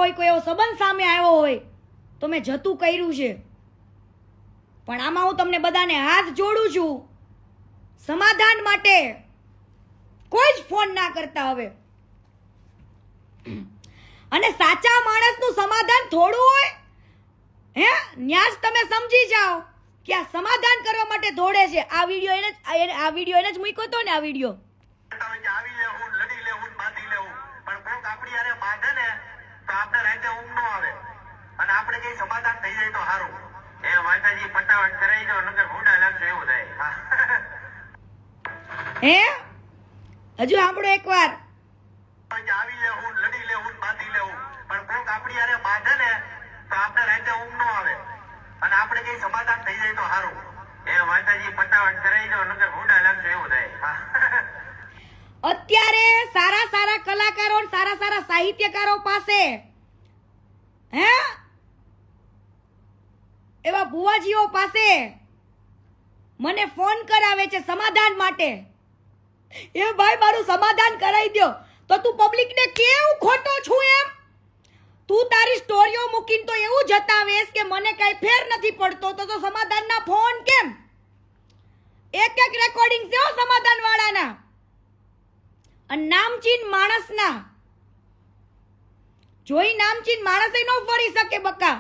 હોય, કોઈ એવો સંબંધ સામે આવ્યો હોય તો મેં જતું કર્યું છે. પણ આમાં હું તમને બધાને હાથ જોડું છું, સમાધાન માટે કોઈ જ ફોન ના કરતા હવે. અને સાચા માણસનું સમાધાન થોડું હોય હે, ન્યાસ તમે સમજી જાઓ કે આ સમાધાન કરવા માટે દોડે છે. આ વિડિયો એને જ મૂક્યો હતો ને. આ વિડિયો આવી લેવું, લડી લેવું, બાંધી લેવું, પણ કોક આપણી હારે બાંધે ને તો આપણે રાતે ઊંઘ ન આવે અને આપણે કઈ સમાધાન થઈ જાય તો સારું. એ માતાજી પટાવટ કરાઈ દો, નકર ભૂંડા લાગશે એવું થાય. હે હજુ સાંભળો એકવાર. આવી લેવું, લડી લેવું, બાંધી લેવું, પણ કોક આપણી હારે બાંધે ને તો આપણે રાતે ઊંઘ ન આવે અને આપણે કઈ સમાધાન થઈ જાય તો સારું. એ માતાજી પટાવટ કરાઈ દો, નકર ભૂંડા લાગશે એવું થાય. અત્યારે સારા સારા કલાકારો, સારા સારા સાહિત્યકારો પાસે હે એવા ભુવાજીઓ પાસે મને ફોન કરાવે છે સમાધાન માટે. એ ભાઈ મારું સમાધાન કરાવી દો. તો તું પબ્લિકને કેવું ખોટો છું એમ? તું તારી સ્ટોરીઓ મૂકીને તો એવું જતાવેશ કે મને કઈ ફેર નથી પડતો, તો સમાધાનના ફોન કેમ? એક એક રેકોર્ડિંગ છે સમાધાન વાળાના અને નામચીન માણસના. જોઈ નામચીન માણસે ન ફરી શકે બકા.